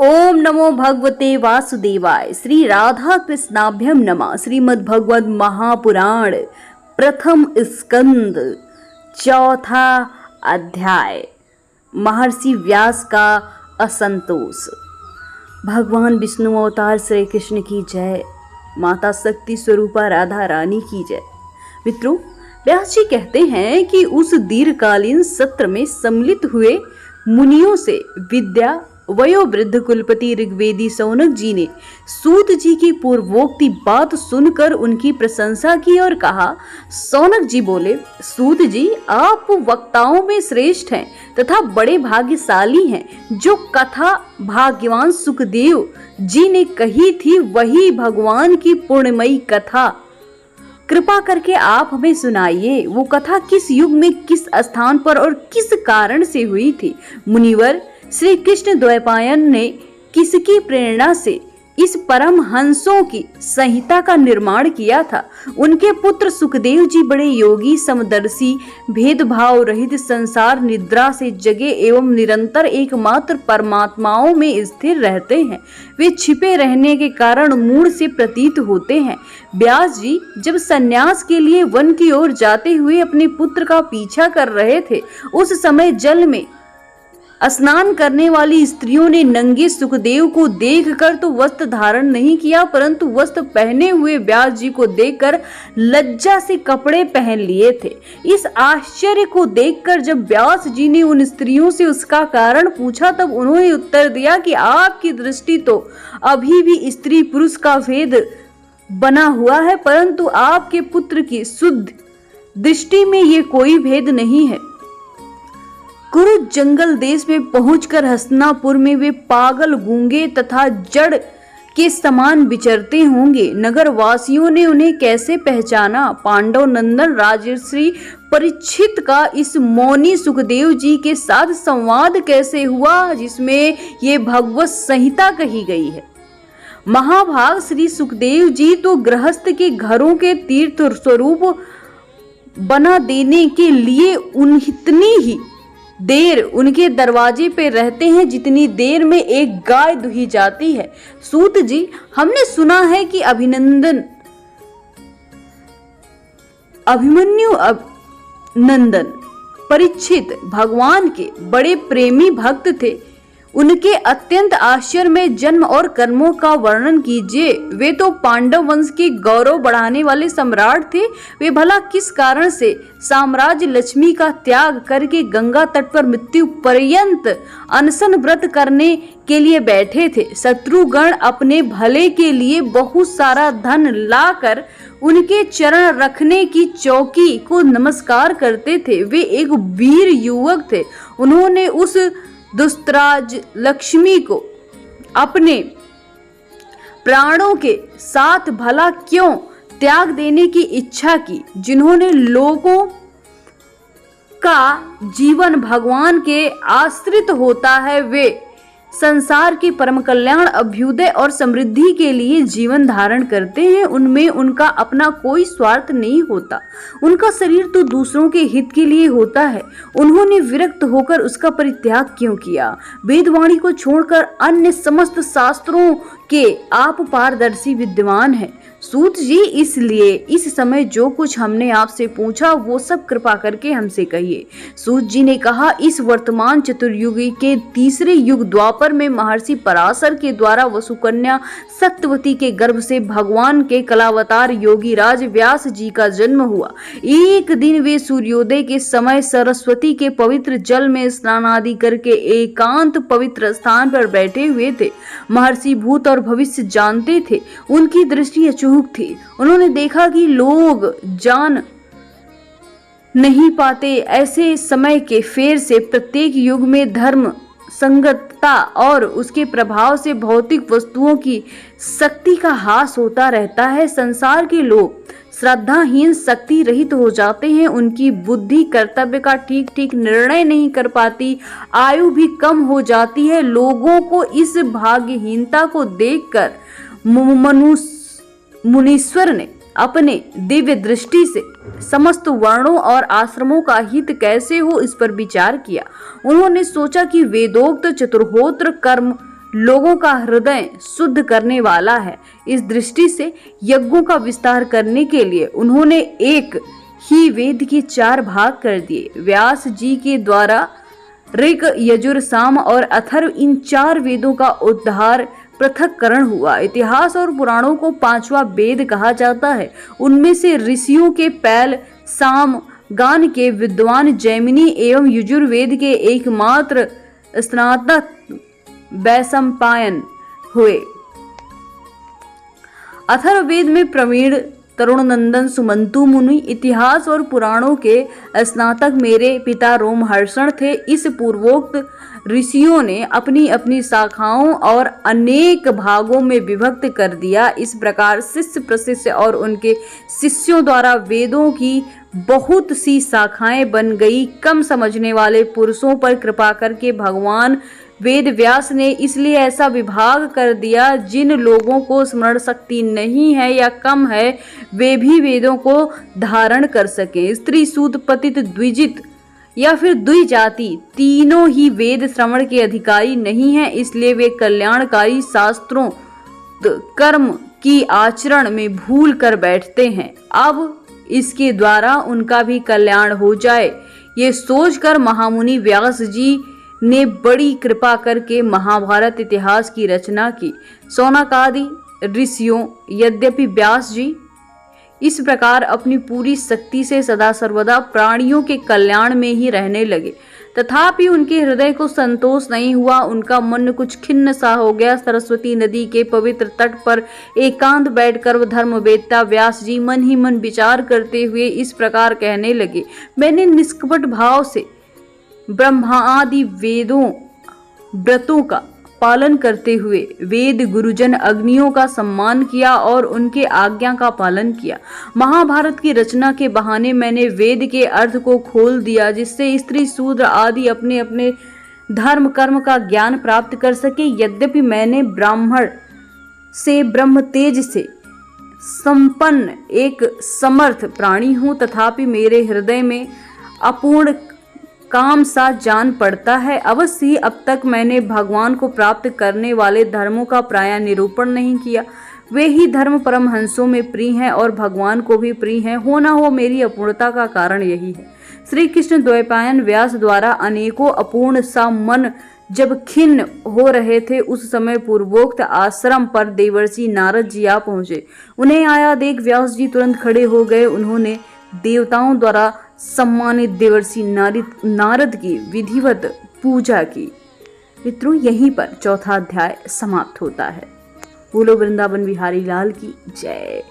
ओम नमो भगवते वासुदेवाय। श्री राधा कृष्णाभ्यम नमः। श्रीमद् भगवद महापुराण प्रथम स्कंद चौथा अध्याय। महर्षि व्यास का असंतोष। भगवान विष्णु अवतार श्री कृष्ण की जय। माता शक्ति स्वरूपा राधा रानी की जय। मित्रों, व्यास जी कहते हैं कि उस दीर्घकालीन सत्र में सम्मिलित हुए मुनियों से विद्या वयोवृद्ध कुलपति ऋग्वेदी सौनक जी ने सूत जी की पूर्वोक्ति बात सुनकर उनकी प्रशंसा की और कहा। सौनक जी बोले, सूत जी, आप वक्ताओं में श्रेष्ठ हैं तथा बड़े भाग्यशाली हैं। जो कथा भाग्यवान सुखदेव जी ने कही थी वही भगवान की पूर्णमयी कथा। कृपा करके आप हमें सुनाइए, वो कथा किस युग में, किस स्थान पर और किस कारण से हुई थी। मुनिवर, श्री कृष्ण द्वैपायन ने किसकी प्रेरणा से इस परम हंसों की संहिता का निर्माण किया था। उनके पुत्र सुखदेव जी बड़े योगी, समदर्शी, भेदभाव रहित, संसार निद्रा से जगे एवं निरंतर एकमात्र परमात्माओं में स्थिर रहते हैं। वे छिपे रहने के कारण मूढ़ से प्रतीत होते हैं। व्यास जी जब संन्यास के लिए वन की ओर जाते हुए अपने पुत्र का पीछा कर रहे थे, उस समय जल में स्नान करने वाली स्त्रियों ने नंगे सुखदेव को देखकर तो वस्त्र धारण नहीं किया, परंतु वस्त्र पहने हुए व्यास जी को देखकर लज्जा से कपड़े पहन लिए थे। इस आश्चर्य को देखकर जब व्यास जी ने उन स्त्रियों से उसका कारण पूछा, तब उन्होंने उत्तर दिया कि आपकी दृष्टि तो अभी भी स्त्री पुरुष का भेद बना हुआ है, परंतु आपके पुत्र की शुद्ध दृष्टि में ये कोई भेद नहीं है। कुरु जंगल देश में पहुंचकर हस्तिनापुर में वे पागल, गूंगे तथा जड़ के समान विचरते होंगे। नगर वासियों ने उन्हें कैसे पहचाना? पांडव नंदन राजर्षि परीक्षित का इस मौनी सुखदेव जी के साथ संवाद कैसे हुआ, जिसमें ये भगवत संहिता कही गई है। महाभाग श्री सुखदेव जी तो गृहस्थ के घरों के तीर्थ स्वरूप बना देने के लिए इतनी ही देर उनके दरवाजे पे रहते हैं जितनी देर में एक गाय दुही जाती है। सूत जी, हमने सुना है कि अभिमन्यु नंदन परीक्षित भगवान के बड़े प्रेमी भक्त थे। उनके अत्यंत आश्चर्यमय जन्म और कर्मों का वर्णन कीजिए। वे तो पांडव वंश के गौरव बढ़ाने वाले सम्राट थे। वे भला किस कारण से साम्राज्य लक्ष्मी का त्याग करके गंगा तट पर मृत्यु पर्यंत अनशन व्रत करने के लिए बैठे थे। शत्रुगण अपने भले के लिए बहुत सारा धन लाकर उनके चरण रखने की चौकी को नमस्कार करते थे। वे एक वीर युवक थे। उन्होंने उस दुस्तराज लक्ष्मी को अपने प्राणों के साथ भला क्यों त्याग देने की इच्छा की? जिन्होंने लोगों का जीवन भगवान के आश्रित होता है, वे संसार के परम कल्याण, अभ्युदय और समृद्धि के लिए जीवन धारण करते हैं। उनमें उनका अपना कोई स्वार्थ नहीं होता। उनका शरीर तो दूसरों के हित के लिए होता है। उन्होंने विरक्त होकर उसका परित्याग क्यों किया? वेदवाणी को छोड़कर अन्य समस्त शास्त्रों के आप पारदर्शी विद्वान हैं। सूत जी, इसलिए इस समय जो कुछ हमने आपसे पूछा वो सब कृपा करके हमसे कहिए। सूत जी ने कहा, इस वर्तमान चतुर्युगी के तीसरे युग द्वापर में महर्षि पराशर के द्वारा वसुकन्या सत्यवती के गर्भ से भगवान के कलावतार योगी राज व्यास जी का जन्म हुआ। एक दिन वे सूर्योदय के समय सरस्वती के पवित्र जल में स्नान आदि करके एकांत पवित्र स्थान पर बैठे हुए थे। महर्षि भूत और भविष्य जानते थे। उनकी दृष्टि अचूक थी। उन्होंने देखा कि लोग जान नहीं पाते ऐसे समय के फेर से प्रत्येक युग में धर्म संगतता और उसके प्रभाव से भौतिक वस्तुओं की शक्ति का ह्रास होता रहता है। संसार के लोग श्रद्धाहीन, शक्ति रहित हो जाते हैं। उनकी बुद्धि कर्तव्य का ठीक ठीक निर्णय नहीं कर पाती। आयु भी कम हो जाती है। लोगों को इस भाग्यहीनता को देखकर मुनीश्वर ने अपने दिव्य दृष्टि से समस्त वर्णों और आश्रमों का हित कैसे हो इस पर विचार किया। उन्होंने सोचा कि वेदोक्त चतुर्होत्र कर्म लोगों का हृदय शुद्ध करने वाला है। इस दृष्टि से यज्ञों का विस्तार करने के लिए उन्होंने एक ही वेद के 4 भाग कर दिए। व्यास जी के द्वारा ऋग, यजुर, साम और अथर्व इन 4 वेदों का उद्धार पृथक्करण हुआ। इतिहास और पुराणों को 5वां वेद कहा जाता है। उनमें से ऋषियों के पैल, साम गान के विद्वान जैमिनी एवं यजुर्वेद के एकमात्र स्नातक वैशंपायन हुए। अथर्ववेद में प्रवीण तरुणनंदन सुमंतु मुनि, इतिहास और पुराणों के स्नातक मेरे पिता रोमहर्षण थे। इस पूर्वोक्त ऋषियों ने अपनी अपनी शाखाओं और अनेक भागों में विभक्त कर दिया। इस प्रकार शिष्य प्रशिष्य और उनके शिष्यों द्वारा वेदों की बहुत सी शाखाएं बन गई। कम समझने वाले पुरुषों पर कृपा करके भगवान वेद व्यास ने इसलिए ऐसा विभाग कर दिया, जिन लोगों को स्मरण शक्ति नहीं है या कम है वे भी वेदों को धारण कर सकें। स्त्री, सूत, पतित, द्विजित या फिर द्विजाति तीनों ही वेद श्रवण के अधिकारी नहीं हैं, इसलिए वे कल्याणकारी शास्त्रों कर्म की आचरण में भूल कर बैठते हैं। अब इसके द्वारा उनका भी कल्याण हो जाए, ये सोचकर महामुनि व्यास जी ने बड़ी कृपा करके महाभारत इतिहास की रचना की। शौनकादि ऋषियों, यद्यपि व्यास जी इस प्रकार अपनी पूरी शक्ति से सदा सर्वदा प्राणियों के कल्याण में ही रहने लगे, तथापि उनके हृदय को संतोष नहीं हुआ। उनका मन कुछ खिन्न सा हो गया। सरस्वती नदी के पवित्र तट पर एकांत बैठकर धर्मवेत्ता व्यास जी मन ही मन विचार करते हुए इस प्रकार कहने लगे, मैंने निष्कपट भाव से ब्रह्मादि वेदों व्रतों का पालन करते हुए वेद गुरुजन अग्नियों का सम्मान किया और उनके आज्ञा का पालन किया। महाभारत की रचना के बहाने मैंने वेद के अर्थ को खोल दिया, जिससे स्त्री शूद्र आदि अपने अपने धर्म कर्म का ज्ञान प्राप्त कर सके। यद्यपि मैंने ब्राह्मण से ब्रह्म तेज से संपन्न एक समर्थ प्राणी हूँ, तथापि मेरे हृदय में अपूर्ण काम सा जान पड़ता है। अवश्य ही अब तक मैंने भगवान को प्राप्त करने वाले धर्मों का प्राय निरूपण नहीं किया। वे ही धर्म परमहंसों में प्रिय हैं और भगवान को भी प्रिय हैं। हो न हो मेरी अपूर्णता का कारण यही है। श्री कृष्ण द्वैपायन व्यास द्वारा अनेकों अपूर्ण सा मन जब खिन्न हो रहे थे, उस समय पूर्वोक्त आश्रम पर देवर्षि नारद जी आ पहुंचे। उन्हें आया देख व्यास जी तुरंत खड़े हो गए। उन्होंने देवताओं द्वारा सम्मानित देवर्षि नारद की विधिवत पूजा की। मित्रों, यहीं पर 4था अध्याय समाप्त होता है। बोलो वृंदावन बिहारी लाल की जय।